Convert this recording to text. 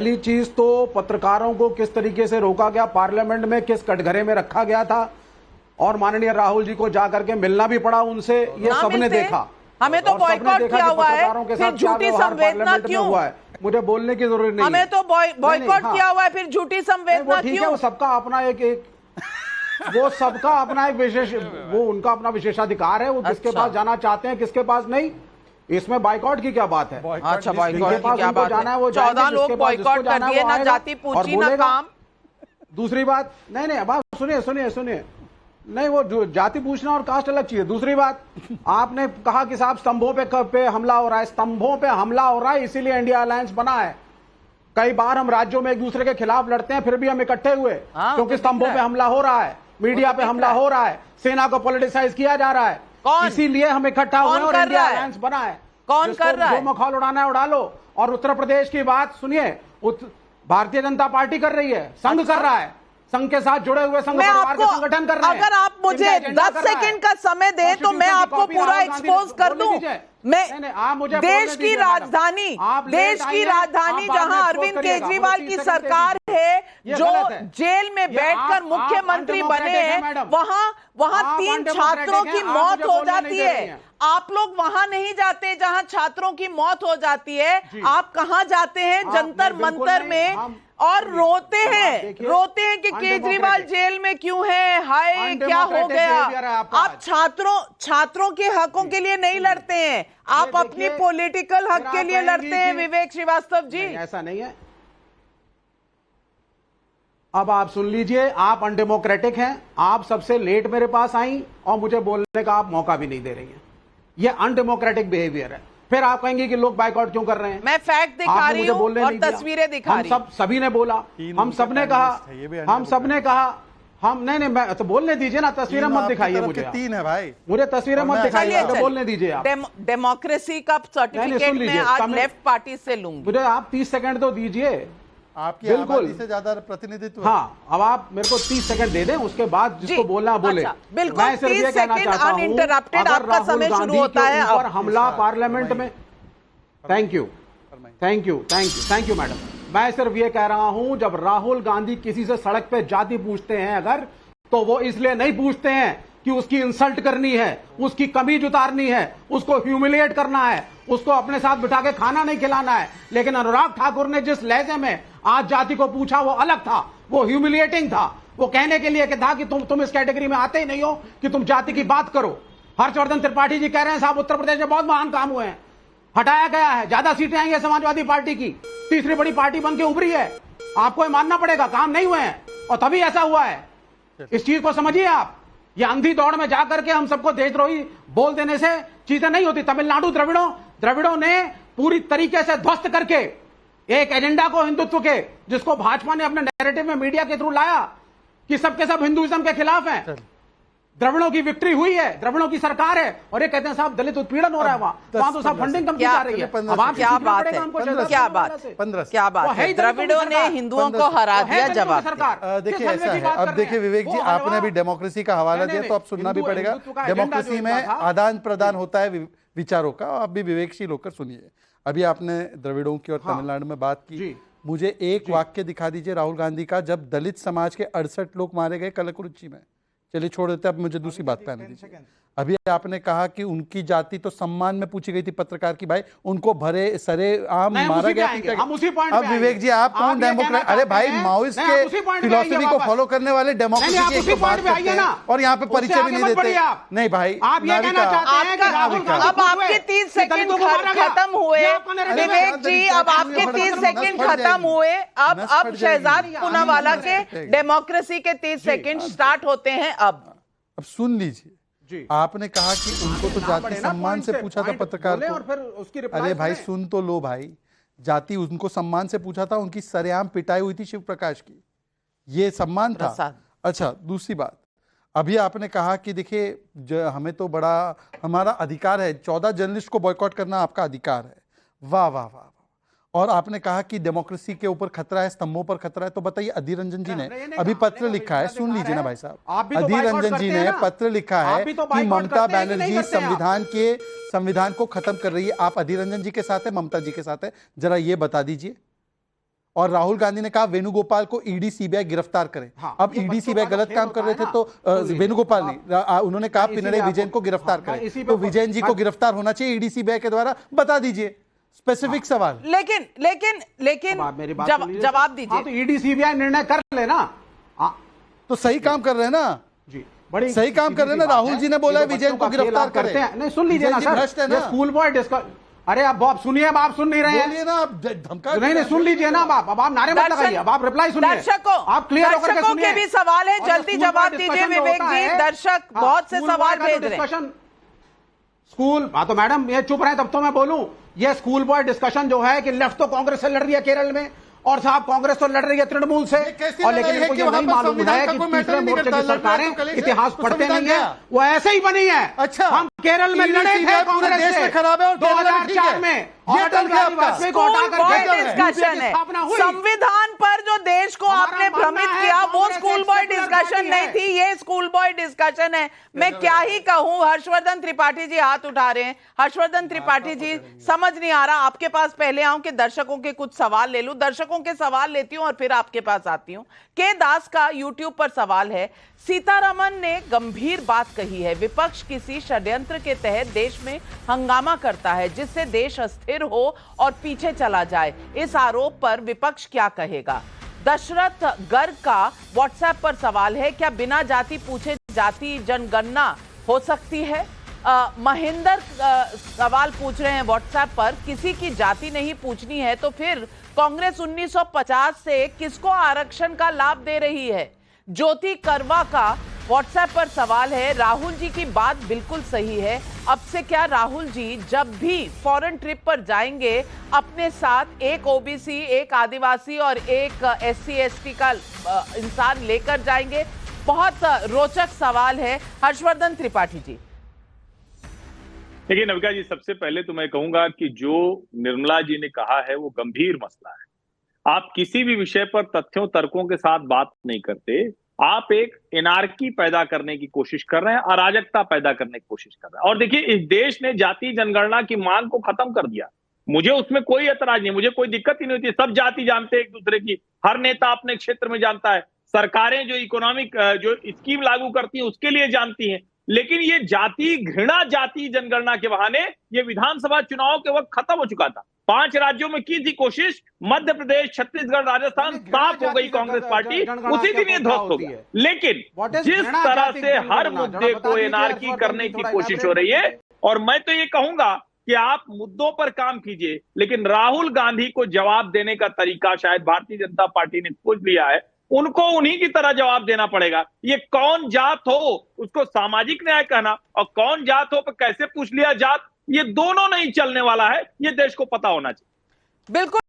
पहली चीज तो पत्रकारों को किस तरीके से रोका गया, पार्लियामेंट में किस कटघरे में रखा गया था, और माननीय राहुल जी को जाकर के मिलना भी पड़ा उनसे, ये सबने देखा। हमें तो बॉयकॉट किया हुआ है, फिर झूठी संवेदना क्यों हुआ है, मुझे बोलने की जरूरत नहीं। हमें तो बॉयकॉट किया हुआ है, फिर झूठी संवेदना क्यों? वो सबका अपना एक वो सबका अपना एक विशेष, वो उनका अपना विशेषाधिकार है, वो किसके पास जाना चाहते हैं किसके पास नहीं, इसमें बाइकॉट की क्या बात है? अच्छा, बाइकॉट की क्या बात है? 14 लोग बाइकॉट कर दिए, ना जाति पूछी ना काम। दूसरी बात, नहीं अब आप सुनिए, नहीं वो जाति पूछना और कास्ट अलग चीज है। दूसरी बात, आपने कहा कि साहब स्तंभों पे हमला हो रहा है, स्तंभों पे हमला हो रहा है इसीलिए इंडिया अलायंस बना है। कई बार हम राज्यों में एक दूसरे के खिलाफ लड़ते हैं, फिर भी हम इकट्ठे हुए क्योंकि स्तंभों पे हमला हो रहा है, मीडिया पे हमला हो रहा है, सेना को पॉलिटिसाइज किया जा रहा है, इसीलिए हम इकट्ठा हुए और इंडिया अलायंस बना है। कौन कर रहा है? जो मखौल उड़ाना है उड़ा लो। और उत्तर प्रदेश की बात सुनिए, भारतीय जनता पार्टी कर रही है, संघ कर रहा है, संघ के साथ जुड़े हुए संघ परिवार के संगठन कर रहे हैं। अगर आप मुझे 10 सेकंड का समय दें तो मैं आपको पूरा एक्सपोज कर दूं। मैं देश की राजधानी जहां अरविंद केजरीवाल की सरकार है, जो जेल में बैठकर मुख्यमंत्री बने हैं, वहां 3 छात्रों की मौत हो जाती है। आप लोग वहां नहीं जाते जहां छात्रों की मौत हो जाती है, आप कहां जाते हैं? जंतर मंतर में, और रोते हैं कि केजरीवाल जेल में क्यों है, हाय क्या हो गया। आप छात्रों के हकों के लिए नहीं लड़ते हैं, आप अपनी पॉलिटिकल हक के लिए लड़ते हैं। विवेक श्रीवास्तव जी, ऐसा नहीं है। अब आप सुन लीजिए, आप अनडेमोक्रेटिक हैं, आप सबसे लेट मेरे पास आई और मुझे बोलने का आप मौका भी नहीं दे रही हैं। ये अनडेमोक्रेटिक बिहेवियर है। फिर आप कहेंगे कि लोग बाइकॉट क्यों कर रहे हैं? मैं फैक्ट दिखा रही हूं और तस्वीरें दिखा रही हूं। सभी ने बोला, हम सबने कहा, हम नहीं मैं तो बोलने दीजिए ना, तस्वीरें मत दिखाइए मुझे। 3 है भाई, मुझे तस्वीरें मत दिखाइए, तो बोलने दीजिए आप। डेमोक्रेसी का सर्टिफिकेट मैं आज लेफ्ट पार्टी से लूंगी। मुझे आप 30 सेकंड तो दीजिए, आपकी आबादी से ज्यादा प्रतिनिधित्व। हाँ, अब आप मेरे को 30 सेकंड दे दें, उसके बाद जिसको बोलना बोले। बिल्कुल, 30 सेकंड अनइंटरप्टेड आपका समय शुरू होता है। और हमला पार्लियामेंट में, थैंक यू मैडम। मैं सिर्फ ये कह रहा हूं, जब राहुल गांधी किसी से सड़क पे जाति पूछते हैं अगर, तो वो इसलिए नहीं पूछते हैं कि उसकी इंसल्ट करनी है, उसकी कमीज उतारनी है, उसको ह्यूमिलिएट करना है, उसको अपने साथ बिठा के खाना नहीं खिलाना है। लेकिन अनुराग ठाकुर ने जिस लहजे में आज जाति को पूछा वो अलग था, वो ह्यूमिलिएटिंग था। वो कहने के लिए था कि तुम इस कैटेगरी में आते ही नहीं हो कि तुम जाति की बात करो। हर्षवर्धन त्रिपाठी जी कह रहे हैं साहब उत्तर प्रदेश में बहुत महान काम हुए हैं, हटाया गया है, ज्यादा सीटें आई है समाजवादी पार्टी की, तीसरी बड़ी पार्टी बन के उभरी है। आपको मानना पड़ेगा, काम नहीं हुए हैं और तभी ऐसा हुआ है। इस चीज को समझिए आप। ये अंधी दौड़ में जाकर के हम सबको देशद्रोही बोल देने से चीजें नहीं होती। तमिलनाडु द्रविड़ों ने पूरी तरीके से ध्वस्त करके एक एजेंडा को हिंदुत्व के, जिसको भाजपा ने अपने नैरेटिव में मीडिया के थ्रू लाया कि सबके सब हिंदुइज्म के खिलाफ हैं। द्रविड़ों की विक्ट्री हुई है, द्रविड़ों की सरकार है, और ये कहते हैं साहब दलित उत्पीड़न हो रहा है वहां तो साहब फंडिंग कम की जा रही है। अब आप क्या बात है, क्या बात है, द्रविड़ों ने हिंदुओं को हरा दिया। जवाब देखिए ऐसा है। अब देखिए विवेक जी, आपने भी डेमोक्रेसी का हवाला दिया तो अब सुनना भी पड़ेगा। डेमोक्रेसी में आदान प्रदान होता है विचारों का, आप भी विवेकशील होकर सुनिए। अभी आपने द्रविड़ों की और तमिलनाडु में बात की, मुझे एक वाक्य दिखा दीजिए राहुल गांधी का, जब दलित समाज के 68 लोग मारे गए कलकुरुचि में। चलिए छोड़ देते, अब मुझे दूसरी बात पे आने दीजिए। अभी आपने कहा कि उनकी जाति तो सम्मान में पूछी गई थी पत्रकार की, भाई उनको भरे सरे आम मारा गया। अब विवेक जी, आप कौन डेमोक्रेट? अरे भाई, माओइस्ट के फिलॉसफी को फॉलो करने वाले डेमोक्रेसी की बात करते हैं और यहाँ पे परिचय भी नहीं देते। नहीं भाई, अब आपके 30 सेकंड खत्म हुए विवेक जी, अब आपके 30 सेकंड खत्म हुए। अब शहजाद पूनावाला के डेमोक्रेसी के 30 सेकंड स्टार्ट होते हैं। अब सुन लीजिए, आपने कहा कि उनको तो जाति सम्मान से पूछा था पत्रकार को, और फिर उसकी अरे भाई सुन तो लो भाई, जाति उनको सम्मान से पूछा था, उनकी सरेआम पिटाई हुई थी शिव प्रकाश की, ये सम्मान था। अच्छा, दूसरी बात, अभी आपने कहा कि देखिए हमें तो बड़ा हमारा अधिकार है, 14 जर्नलिस्ट को बॉयकॉट करना आपका अधिकार है। वाह वाह वाह। और आपने कहा कि डेमोक्रेसी के ऊपर खतरा है, स्तंभों पर खतरा है। तो बताइए, अधीर रंजन जी ने अभी पत्र लिखा है, सुन लीजिए ना भाई साहब। अधीर रंजन जी ने पत्र लिखा है कि ममता बनर्जी संविधान को खत्म कर रही है। आप अधीर रंजन जी के साथ है, ममता जी के साथ है? जरा ये बता दीजिए। और राहुल गांधी ने कहा वेणुगोपाल को ईडी सीबीआई गिरफ्तार करे। हाँ, अब ईडी सीबीआई गलत काम कर रहे थे तो वेणुगोपाल नहीं, उन्होंने कहा पिनराई विजयन को गिरफ्तार करे, तो विजयन जी को गिरफ्तार होना चाहिए ईडी सीबीआई के द्वारा, बता दीजिए। स्पेसिफिक सवाल। लेकिन जवाब दीजिए। तो ईडी सीबीआई निर्णय कर लेना, तो सही काम कर रहे हैं ना जी, बड़ी सही काम कर रहे हैं ना। राहुल जी ने बोला है विजयन को गिरफ्तार करते हैं। नहीं, सुन लीजिए ना सर, स्कूल बॉय डिस्कस। अरे आप सुनिए, अब आप सुन नहीं रहे हैं ना, आप धमका नहीं सुन लीजिए ना। अब आप नारे मत लगाइए, अब आप रिप्लाई सुनिए। आप क्लियर होकर के सुनिए। भी सवाल है, जल्दी जवाब दीजिए विवेक जी। दर्शक बहुत से सवाल भेज रहे हैं। स्कूल, हाँ तो मैडम ये चुप रहे तब तो मैं बोलूं। ये स्कूल बॉय डिस्कशन जो है कि लेफ्ट तो कांग्रेस से लड़ रही है केरल में, और साहब कांग्रेस तो लड़ रही है तृणमूल से, और लेकिन इनको ये नहीं मालूम है कि तीसरे मोर्चे की सरकारें इतिहास पढ़ते नहीं है, वो ऐसे ही बनी है। अच्छा, हम केरल में लड़े थे कांग्रेस से, खराब है, और 2004 में डिस्कशन है। संविधान पर जो देश को आपने भ्रमित किया वो स्कूल बॉय डिस्कशन नहीं थी, ये स्कूल बॉय डिस्कशन है। मैं क्या ही कहूं। हर्षवर्धन त्रिपाठी जी हाथ उठा रहे हैं। हर्षवर्धन त्रिपाठी जी, समझ नहीं आ रहा, आपके पास पहले आऊं कि दर्शकों के कुछ सवाल ले लूं। दर्शकों के सवाल लेती हूं और फिर आपके पास आती हूं। के दास का यूट्यूब पर सवाल है, सीतारमन ने गंभीर बात कही है, विपक्ष किसी षड्यंत्र के तहत देश में हंगामा करता है जिससे देश अस्थिर हो और पीछे चला जाए। इस आरोप पर विपक्ष क्या कहेगा? दशरथ गर्ग का व्हाट्सएप पर सवाल है, क्या बिना जाति पूछे जाति जनगणना हो सकती है? महेंद्र सवाल पूछ रहे हैं व्हाट्सएप पर, किसी की जाति नहीं पूछनी है तो फिर कांग्रेस 1950 से किसको आरक्षण का लाभ दे रही है? ज्योति करवा का व्हाट्सएप पर सवाल है, राहुल जी की बात बिल्कुल सही है, अब से क्या राहुल जी जब भी फॉरेन ट्रिप पर जाएंगे अपने साथ एक ओबीसी, एक आदिवासी और एक एससी एसटी का इंसान लेकर जाएंगे? बहुत रोचक सवाल है। हर्षवर्धन त्रिपाठी जी। देखिए नविका जी, सबसे पहले तो मैं कहूंगा कि जो निर्मला जी ने कहा है वो गंभीर मसला है। आप किसी भी विषय पर तथ्यों तर्कों के साथ बात नहीं करते, आप एक एनार्की पैदा करने की कोशिश कर रहे हैं, अराजकता पैदा करने की कोशिश कर रहे हैं। और देखिए, इस देश ने जाति जनगणना की मांग को खत्म कर दिया। मुझे उसमें कोई ऐतराज नहीं, मुझे कोई दिक्कत ही नहीं होती। सब जाति जानते हैं एक दूसरे की, हर नेता अपने क्षेत्र में जानता है, सरकारें जो इकोनॉमिक जो स्कीम लागू करती हैं उसके लिए जानती हैं। लेकिन ये जाति घृणा, जाति जनगणना के बहाने ये विधानसभा चुनाव के वक्त खत्म हो चुका था। 5 राज्यों में की थी कोशिश, मध्य प्रदेश, छत्तीसगढ़, राजस्थान, साफ हो गई कांग्रेस पार्टी, उसी दिन ये ध्वस्त हो गया। लेकिन जिस तरह से हर मुद्दे को एनार्की करने की कोशिश हो रही है, और मैं तो ये कहूंगा कि आप मुद्दों पर काम कीजिए, लेकिन राहुल गांधी को जवाब देने का तरीका शायद भारतीय जनता पार्टी ने खोज लिया है, उनको उन्हीं की तरह जवाब देना पड़ेगा। ये कौन जात हो उसको सामाजिक न्याय कहना, और कौन जात हो पर कैसे पूछ लिया जात, ये दोनों नहीं चलने वाला है, ये देश को पता होना चाहिए। बिल्कुल।